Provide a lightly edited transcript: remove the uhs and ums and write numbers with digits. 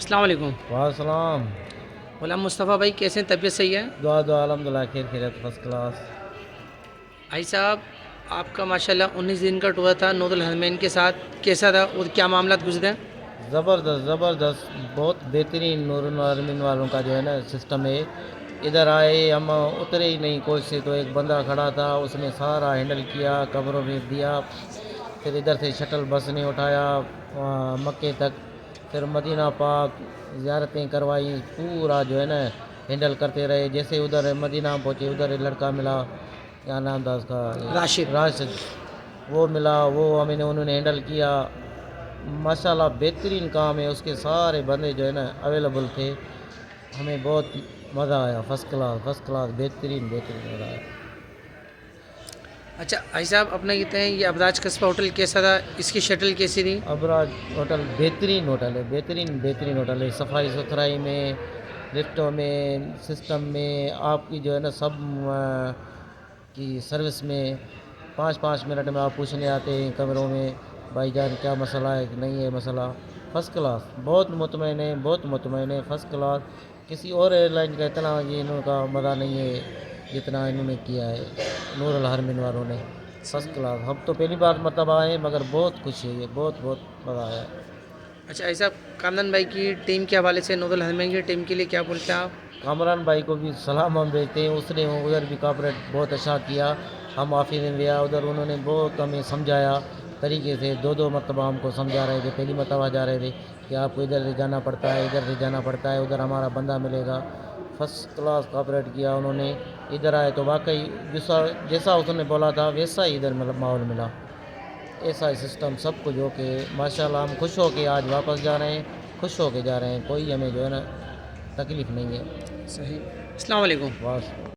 السلام علیکم۔ وعلیکم غلام مصطفیٰ بھائی کیسے ہیں؟ طبیعت صحیح ہے؟ دعا الحمد للہ خیریت فرسٹ کلاس۔ بھائی صاحب آپ کا ماشاءاللہ 19 دن کا ٹور تھا نور الحرمین کے ساتھ، کیسا تھا اور کیا معاملات گزرے؟ زبردست بہت بہترین نور العالمین والوں کا جو ہے نا سسٹم ہے۔ ادھر آئے ہم اترے ہی نہیں کوچ سے، تو ایک بندہ کھڑا تھا، اس نے سارا ہینڈل کیا، قبروں میں دیا، پھر ادھر سے شٹل بس نے اٹھایا مکے تک، پھر مدینہ پاک زیارتیں کروائی، پورا جو ہے نا ہینڈل کرتے رہے۔ جیسے ادھر مدینہ پہنچے، ادھر ایک لڑکا ملا، کیا نام تھا اس کا، راشد، وہ ملا، وہ ہمیں انہوں نے ہینڈل کیا۔ ماشاءاللہ بہترین کام ہے، اس کے سارے بندے جو ہے نا اویلیبل تھے، ہمیں بہت مزہ آیا، فرسٹ کلاس بہترین مزہ آیا۔ اچھا بھائی صاحب اپنا کہتے ہیں یہ ابراج قصبہ ہوٹل کیسا تھا، اس کی شٹل کیسی تھی؟ ابراج ہوٹل بہترین ہوٹل ہے، بہترین ہوٹل ہے، صفائی ستھرائی میں، لفٹوں میں، سسٹم میں، آپ کی جو ہے نا سب کی سروس میں 5 منٹ میں آپ پوچھنے آتے ہیں کمروں میں، بھائی جان کیا مسئلہ ہے کہ نہیں ہے مسئلہ۔ فرسٹ کلاس، بہت مطمئن ہے، فرسٹ کلاس۔ کسی اور ایئر لائن کا اتنا انہوں کا مزہ نہیں ہے جتنا انہوں نے کیا ہے نور الحرمین والوں نے، فرسٹ کلاس۔ ہم تو پہلی بار مرتبہ آئے مگر بہت خوشی ہے، بہت مزہ آیا۔ اچھا ایسا کامران بھائی کی ٹیم کے حوالے سے نور الحرمین کی ٹیم کے لیے کیا بولتے ہیں آپ؟ کامران بھائی کو بھی سلام ہم بھیجتے ہیں، اس نے ادھر بھی کاپریٹ بہت اچھا کیا، ہم آفس میں گیا ادھر، انہوں نے بہت ہمیں سمجھایا طریقے سے، دو مرتبہ ہم کو سمجھا رہے تھے، پہلی مرتبہ جا رہے تھے کہ آپ کو ادھر سے جانا پڑتا ہے، ادھر ہمارا بندہ ملے گا۔ فرسٹ کلاس کاپریٹ کیا انہوں نے۔ ادھر آئے تو واقعی جیسا اس نے بولا تھا ویسا ہی ادھر ماحول ملا، ایسا ہی سسٹم سب کچھ ہو کے ماشاءاللہ ہم خوش ہو کے آج واپس جا رہے ہیں، کوئی ہمیں جو ہے نا تکلیف نہیں ہے۔ صحیح۔ السلام علیکم۔ بس